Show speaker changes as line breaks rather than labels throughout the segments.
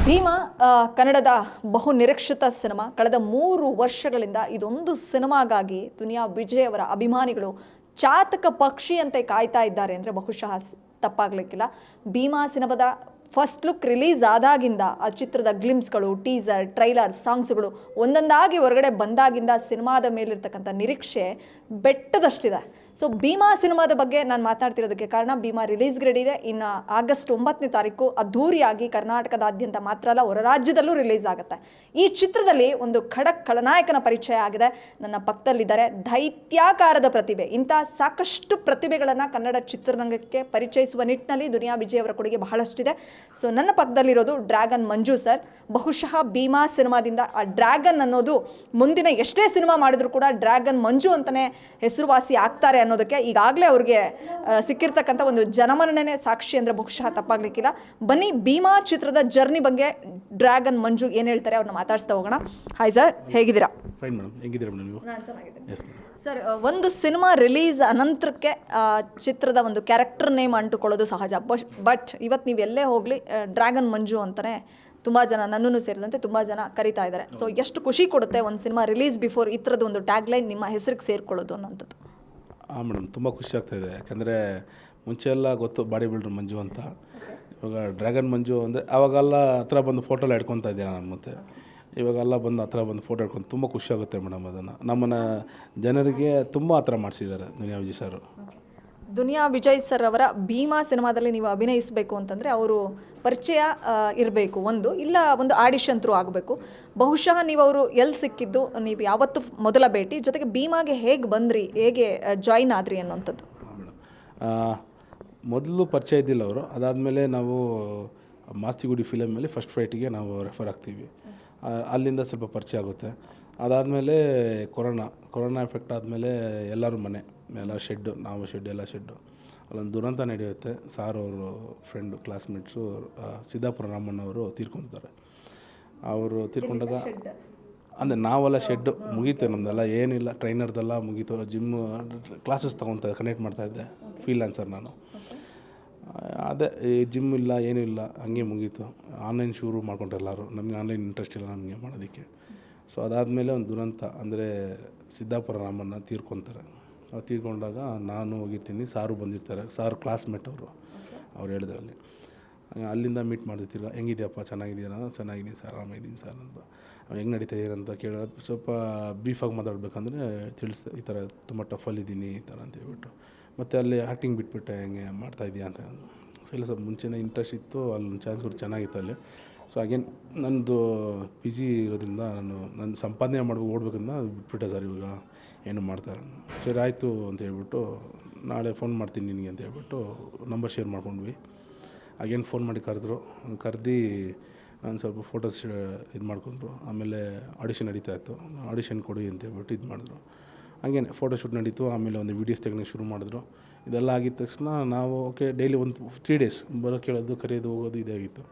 ಭೀಮಾ ಕನ್ನಡದ ಬಹು ನಿರೀಕ್ಷಿತ ಸಿನಿಮಾ. ಕಳೆದ 3 ವರ್ಷಗಳಿಂದ ಇದೊಂದು ಸಿನಿಮಾಗಾಗಿ ದುನಿಯಾ ವಿಜಯ್ ಅವರ ಅಭಿಮಾನಿಗಳು ಚಾತಕ ಪಕ್ಷಿಯಂತೆ ಕಾಯ್ತಾ ಇದ್ದಾರೆ ಅಂದರೆ ಬಹುಶಃ ತಪ್ಪಾಗಲಿಕ್ಕಿಲ್ಲ. ಭೀಮಾ ಸಿನಿಮಾದ ಫಸ್ಟ್ ಲುಕ್ ರಿಲೀಸ್ ಆದಾಗಿಂದ ಆ ಚಿತ್ರದ ಗ್ಲಿಮ್ಸ್ಗಳು, ಟೀಸರ್, ಟ್ರೈಲರ್, ಸಾಂಗ್ಸ್ಗಳು ಒಂದೊಂದಾಗಿ ಹೊರಗಡೆ ಬಂದಾಗಿಂದ ಸಿನಿಮಾದ ಮೇಲಿರ್ತಕ್ಕಂಥ ನಿರೀಕ್ಷೆ ಬೆಟ್ಟದಷ್ಟಿದೆ. ಸೊ ಭೀಮಾ ಸಿನಿಮಾದ ಬಗ್ಗೆ ನಾನು ಮಾತಾಡ್ತಿರೋದಕ್ಕೆ ಕಾರಣ, ಭೀಮಾ ರಿಲೀಸ್ಗೆ ರೆಡಿ ಇದೆ. ಇನ್ನು ಆಗಸ್ಟ್ 9ನೇ ತಾರೀಕು ಅದ್ಧೂರಿಯಾಗಿ ಕರ್ನಾಟಕದಾದ್ಯಂತ ಮಾತ್ರ ಅಲ್ಲ, ಹೊರ ರಾಜ್ಯದಲ್ಲೂ ರಿಲೀಸ್ ಆಗುತ್ತೆ. ಈ ಚಿತ್ರದಲ್ಲಿ ಒಂದು ಖಡಕ್ ಖಳನಾಯಕನ ಪರಿಚಯ ಆಗಿದೆ. ನನ್ನ ಪಕ್ಕದಲ್ಲಿದ್ದಾರೆ ದೈತ್ಯಾಕಾರದ ಪ್ರತಿಭೆ. ಇಂಥ ಸಾಕಷ್ಟು ಪ್ರತಿಭೆಗಳನ್ನು ಕನ್ನಡ ಚಿತ್ರರಂಗಕ್ಕೆ ಪರಿಚಯಿಸುವ ನಿಟ್ಟಿನಲ್ಲಿ ದುನಿಯಾ ವಿಜಯ್ ಅವರ ಕೊಡುಗೆ ಬಹಳಷ್ಟಿದೆ. ಸೊ ನನ್ನ ಪಕ್ಕದಲ್ಲಿರೋದು ಡ್ರ್ಯಾಗನ್ ಮಂಜು ಸರ್. ಬಹುಶಃ ಭೀಮಾ ಸಿನಿಮಾದಿಂದ ಆ ಡ್ರ್ಯಾಗನ್ ಅನ್ನೋದು ಮುಂದಿನ ಎಷ್ಟೇ ಸಿನಿಮಾ ಮಾಡಿದ್ರು ಕೂಡ ಡ್ರ್ಯಾಗನ್ ಮಂಜು ಅಂತಲೇ ಹೆಸರುವಾಸಿ ಆಗ್ತಾರೆ ಅನ್ನೋದಕ್ಕೆ ಈಗಾಗಲೇ ಅವ್ರಿಗೆ ಸಿಕ್ಕಿರ್ತಕ್ಕಂಥ ಒಂದು ಜನಮನ್ನಣೆ ಸಾಕ್ಷಿ ಅಂದರೆ ಬಹುಶಃ ತಪ್ಪಾಗಲಿಕ್ಕಿಲ್ಲ. ಬನ್ನಿ, ಭೀಮಾ ಚಿತ್ರದ ಜರ್ನಿ ಬಗ್ಗೆ ಡ್ರ್ಯಾಗನ್ ಮಂಜು ಏನು ಹೇಳ್ತಾರೆ ಅವ್ರನ್ನ ಮಾತಾಡಿಸ್ತಾ ಹೋಗೋಣ. ಹಾಯ್ ಸರ್, ಹೇಗಿದ್ದೀರಾ?
ಫೈನ್ ಮೇಡಮ್, ಹೇಗಿದ್ದೀರಾ ಮೇಡಮ್? ನೀವು?
ನಾನು ಚೆನ್ನಾಗಿದ್ದೀನಿ ಸರ್. ಒಂದು ಸಿನಿಮಾ ರಿಲೀಸ್ ಅನಂತರಕ್ಕೆ ಚಿತ್ರದ ಒಂದು ಕ್ಯಾರೆಕ್ಟರ್ ನೇಮ್ ಅಂಟುಕೊಳ್ಳೋದು ಸಹಜ. ಬಟ್ ಇವತ್ತು ನೀವು ಎಲ್ಲೇ ಹೋಗಲಿ ಡ್ರ್ಯಾಗನ್ ಮಂಜು ಅಂತಲೇ ತುಂಬ ಜನ, ನನ್ನನ್ನು ಸೇರಿದಂತೆ ತುಂಬ ಜನ ಕರಿತಾ ಇದ್ದಾರೆ. ಸೊ ಎಷ್ಟು ಖುಷಿ ಕೊಡುತ್ತೆ ಒಂದು ಸಿನಿಮಾ ರಿಲೀಸ್ ಬಿಫೋರ್ ಈ ಥರದ್ದು ಒಂದು ಟ್ಯಾಗ್ಲೈನ್ ನಿಮ್ಮ ಹೆಸರಿಗೆ ಸೇರಿಕೊಳ್ಳೋದು ಅನ್ನೋಂಥದ್ದು?
ಹಾಂ ಮೇಡಮ್, ತುಂಬ ಖುಷಿ ಆಗ್ತಾಯಿದೆ. ಯಾಕಂದರೆ ಮುಂಚೆ ಎಲ್ಲ ಗೊತ್ತು ಬಾಡಿ ಬಿಲ್ಡರ್ ಮಂಜು ಅಂತ. ಇವಾಗ ಡ್ರ್ಯಾಗನ್ ಮಂಜು ಅಂದರೆ ಆವಾಗೆಲ್ಲ ಹತ್ರ ಬಂದು ಫೋಟೋ ಎಲ್ಲ ಹಿಡ್ಕೊತಾ ಇದ್ದೆ ನಾನು. ಮತ್ತು ಇವಾಗೆಲ್ಲ ಬಂದು ಹತ್ರ ಬಂದು ಫೋಟೋ ಹಿಡ್ಕೊಂಡು ತುಂಬ ಖುಷಿ ಆಗುತ್ತೆ ಮೇಡಮ್. ಅದನ್ನು ನಮ್ಮನ್ನು ಜನರಿಗೆ ತುಂಬ ಹತ್ರ ಮಾಡಿಸಿದ್ದಾರೆ ದುನಿಯಾ ವಿಜಯ್ ಸರ್.
ದುನಿಯಾ ವಿಜಯ್ ಸರ್ ಅವರ ಭೀಮಾ ಸಿನಿಮಾದಲ್ಲಿ ನೀವು ಅಭಿನಯಿಸಬೇಕು ಅಂತಂದರೆ ಅವರು ಪರಿಚಯ ಇರಬೇಕು, ಇಲ್ಲ ಒಂದು ಆಡಿಷನ್ ಥ್ರೂ ಆಗಬೇಕು. ಬಹುಶಃ ನೀವು ಅವರು ಎಲ್ಲಿ ಸಿಕ್ಕಿದ್ದು, ನೀವು ಯಾವತ್ತು ಮೊದಲ ಭೇಟಿ, ಜೊತೆಗೆ ಭೀಮಾಗೆ ಹೇಗೆ ಬಂದ್ರಿ, ಹೇಗೆ ಜಾಯಿನ್ ಆದ್ರಿ ಅನ್ನೋಂಥದ್ದು?
ಮೇಡಮ್, ಮೊದಲು ಪರಿಚಯ ಇದ್ದಿಲ್ಲ ಅವರು. ಅದಾದಮೇಲೆ ನಾವು ಮಾಸ್ತಿಗುಡಿ ಫಿಲಮಲ್ಲಿ ಫಸ್ಟ್ ಫೈಟಿಗೆ ನಾವು ರೆಫರ್ ಆಗ್ತೀವಿ. ಅಲ್ಲಿಂದ ಸ್ವಲ್ಪ ಪರಿಚಯ ಆಗುತ್ತೆ. ಅದಾದಮೇಲೆ ಕೊರೋನಾ ಎಫೆಕ್ಟ್ ಆದಮೇಲೆ ಎಲ್ಲರೂ ಮನೆ ಎಲ್ಲ ಶೆಡ್ಡು, ನಾವು ಶೆಡ್ ಎಲ್ಲ ಶೆಡ್ಡು. ಅಲ್ಲೊಂದು ದುರಂತ ನಡೆಯುತ್ತೆ. ಸಾರ್ ಅವರು ಫ್ರೆಂಡು, ಕ್ಲಾಸ್ಮೇಟ್ಸು ಸಿದ್ದಾಪುರ ರಾಮಣ್ಣವರು ತೀರ್ಕೊತಾರೆ. ಅವರು ತೀರ್ಕೊಂಡಾಗ ಅಂದರೆ ನಾವೆಲ್ಲ ಶೆಡ್ಡು ಮುಗೀತು, ನಮ್ಮದೆಲ್ಲ ಏನಿಲ್ಲ, ಟ್ರೈನರ್ದೆಲ್ಲ ಮುಗೀತು. ಜಿಮ್ಮು ಕ್ಲಾಸಸ್ ತೊಗೊತಾ ಕನೆಕ್ಟ್ ಮಾಡ್ತಾಯಿದ್ದೆ, ಫ್ರೀಲಾನ್ಸರ್ ನಾನು. ಅದೇ ಈ ಜಿಮ್ ಇಲ್ಲ, ಏನೂ ಇಲ್ಲ, ಹಂಗೆ ಮುಗೀತು. ಆನ್ಲೈನ್ ಶುರು ಮಾಡ್ಕೊಂಡ್ರೆ ಎಲ್ಲರೂ. ನಮಗೆ ಆನ್ಲೈನ್ ಇಂಟ್ರೆಸ್ಟ್ ಇಲ್ಲ ನಮಗೆ ಮಾಡೋದಕ್ಕೆ. ಸೊ ಅದಾದಮೇಲೆ ಒಂದು ದುರಂತ ಅಂದರೆ ಸಿದ್ದಾಪುರ ರಾಮಣ್ಣ ತೀರ್ಕೊತಾರೆ. ಅವ್ರು ತೀರ್ಕೊಂಡಾಗ ನಾನು ಹೋಗಿರ್ತೀನಿ, ಸಾರು ಬಂದಿರ್ತಾರೆ. ಸಾರು ಕ್ಲಾಸ್ಮೇಟ್ ಅವ್ರು ಹೇಳಿದ್ರಲ್ಲಿ. ಅಲ್ಲಿಂದ ಮೀಟ್ ಮಾಡ್ತಿರ್ತೀರ, ಹೆಂಗಿದೆಯಪ್ಪ, ಚೆನ್ನಾಗಿದೆಯಾ? ಚೆನ್ನಾಗಿದ್ದೀನಿ ಸರ್, ಆರಾಮಿದ್ದೀನಿ ಸರ್ ಅಂತ. ಹೆಂಗೆ ನಡೀತಾ ಅಂತ ಕೇಳೋ ಸ್ವಲ್ಪ ಬ್ರೀಫಾಗಿ ಮಾತಾಡಬೇಕಂದ್ರೆ ತಿಳಿಸ್ದೆ, ಈ ಥರ ತುಂಬ ಟಫಲ್ಲಿದ್ದೀನಿ ಈ ಥರ ಅಂತ ಹೇಳ್ಬಿಟ್ಟು. ಮತ್ತು ಅಲ್ಲಿ ಆ್ಯಕ್ಟಿಂಗ್ ಬಿಟ್ಬಿಟ್ಟೆ, ಹೆಂಗೆ ಮಾಡ್ತಾಯಿದ್ದೀಯಾ ಅಂತ. ಸೊ ಇಲ್ಲ ಸ್ವಲ್ಪ ಮುಂಚೆನೇ ಇಂಟ್ರೆಸ್ಟ್ ಇತ್ತು, ಅಲ್ಲೊಂದು ಚಾನ್ಸ್ ಕೂಡ ಚೆನ್ನಾಗಿತ್ತು ಅಲ್ಲಿ. ಸೊ ಅಗೇನ್ ನನ್ನದು ಪಿ ಜಿ ಇರೋದ್ರಿಂದ ನನ್ನ ಸಂಪಾದನೆ ಮಾಡ್ಬೇಕು, ಓಡ್ಬೇಕಂತ ಬಿಟ್ಬಿಟ್ಟೆ ಸರ್. ಇವಾಗ ಏನು ಮಾಡ್ತಾರೆ, ಸರಿ ಆಯಿತು ಅಂತ ಹೇಳ್ಬಿಟ್ಟು, ನಾಳೆ ಫೋನ್ ಮಾಡ್ತೀನಿ ನಿನಗೆ ಅಂತ ಹೇಳ್ಬಿಟ್ಟು ನಂಬರ್ ಶೇರ್ ಮಾಡ್ಕೊಂಡ್ವಿ. ಅಗೇನ್ ಫೋನ್ ಮಾಡಿ ಕರೆದು ನಾನು ಸ್ವಲ್ಪ ಫೋಟೋಸ್ ಇದು ಮಾಡ್ಕೊಂಡ್ರು. ಆಮೇಲೆ ಆಡಿಷನ್ ನಡೀತಾಯಿತ್ತು, ಆಡಿಷನ್ ಕೊಡಿ ಅಂತ ಹೇಳ್ಬಿಟ್ಟು ಇದು ಮಾಡಿದ್ರು. ಹಾಗೇನೆ ಫೋಟೋಶೂಟ್ ನಡೀತು. ಆಮೇಲೆ ಒಂದು ವೀಡಿಯೋಸ್ ತೆಗೋಕ್ಕೆ ಶುರು ಮಾಡಿದ್ರು. ಇದೆಲ್ಲ ಆಗಿದ ತಕ್ಷಣ ನಾವು ಓಕೆ ಡೈಲಿ ಒಂದು 3 days ಬರೋ ಕೇಳೋದು, ಕರೆಯೋದು, ಹೋಗೋದು ಇದೇ ಆಗಿತ್ತು.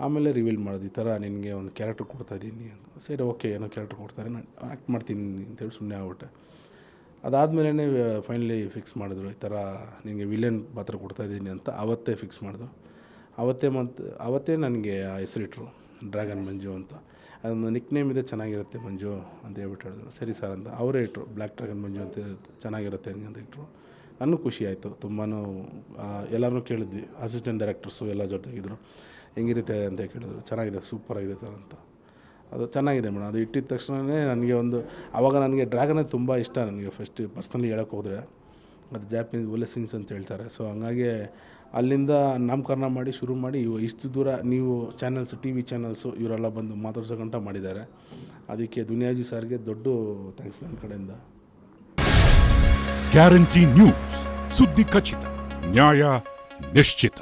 ಆಮೇಲೆ ರಿವೀಲ್ ಮಾಡೋದು, ಈ ಥರ ನಿನಗೆ ಒಂದು ಕ್ಯಾರೆಕ್ಟರ್ ಕೊಡ್ತಾಯಿದ್ದೀನಿ ಅಂತ. ಸರಿ ಓಕೆ, ಏನೋ ಕ್ಯಾರೆಕ್ಟರ್ ಕೊಡ್ತಾರೆ, ನಾನು ಆ್ಯಕ್ಟ್ ಮಾಡ್ತೀನಿ ಅಂತೇಳಿ ಸುಮ್ಮನೆ ಆಗ್ಬಿಟ್ಟೆ. ಅದಾದಮೇಲೆ ಫೈನಲಿ ಫಿಕ್ಸ್ ಮಾಡಿದ್ರು, ಈ ಥರ ನಿನಗೆ ವಿಲನ್ ಪಾತ್ರ ಕೊಡ್ತಾಯಿದ್ದೀನಿ ಅಂತ. ಅವತ್ತೇ ಫಿಕ್ಸ್ ಮಾಡಿದ್ರು. ಅವತ್ತೇ ನನಗೆ ಆ ಹೆಸರಿಟ್ರು, ಡ್ರ್ಯಾಗನ್ ಮಂಜು ಅಂತ. ಅದೊಂದು ನಿಕ್ ನೇಮ್ ಇದೆ, ಚೆನ್ನಾಗಿರುತ್ತೆ ಮಂಜು ಅಂತ ಹೇಳ್ಬಿಟ್ಟು ಹೇಳಿದ್ರು. ಸರಿ ಸರ್ ಅಂತ ಅವರೇ ಇಟ್ಟರು, ಬ್ಲ್ಯಾಕ್ ಡ್ರ್ಯಾಗನ್ ಮಂಜು ಅಂತ ಚೆನ್ನಾಗಿರುತ್ತೆ ಹಂಗೆ ಅಂತ ಇಟ್ಟರು. ನನಗೂ ಖುಷಿ ಆಯಿತು. ತುಂಬಾ ಎಲ್ಲರೂ ಕೇಳಿದ್ವಿ, ಅಸಿಸ್ಟೆಂಟ್ ಡೈರೆಕ್ಟರ್ಸು ಎಲ್ಲ ಜೊತೆಗಿದ್ರು, ಹೆಂಗಿರುತ್ತೆ ಅಂತ ಕೇಳಿದ್ರು. ಚೆನ್ನಾಗಿದೆ, ಸೂಪರಾಗಿದೆ ಸರ್ ಅಂತ. ಅದು ಚೆನ್ನಾಗಿದೆ ಮೇಡಮ್. ಅದು ಇಟ್ಟಿದ ತಕ್ಷಣವೇ ನನಗೆ ಆವಾಗ ನನಗೆ ಡ್ರ್ಯಾಗನೇ ತುಂಬ ಇಷ್ಟ. ನನಗೆ ಫಸ್ಟ್ ಪರ್ಸ್ನಲಿ ಹೇಳೋಕ್ಕೆ ಹೋದರೆ ಅದು ಜಾಪನೀಸ್ ಒಲೆಸಿನ್ಸ್ ಅಂತ ಹೇಳ್ತಾರೆ. ಸೊ ಹಂಗಾಗಿ ಅಲ್ಲಿಂದ ನಾಮಕರಣ ಮಾಡಿ ಶುರು ಮಾಡಿ ಇಷ್ಟು ದೂರ ನೀವು ಚಾನಲ್ಸ್, ಟಿ ವಿ ಚಾನಲ್ಸು ಇವರೆಲ್ಲ ಬಂದು ಮಾತಾಡ್ಸೋಗಂಟ ಮಾಡಿದ್ದಾರೆ. ಅದಕ್ಕೆ ದುನಿಯಾಜಿ ಸರ್ಗೆ ದೊಡ್ಡ ಥ್ಯಾಂಕ್ಸ್ ನನ್ನ ಕಡೆಯಿಂದ.
ಗ್ಯಾರಂಟಿ ನ್ಯೂಸ್, ಸುದ್ದಿ ಖಚಿತ, ನ್ಯಾಯ ನಿಶ್ಚಿತ.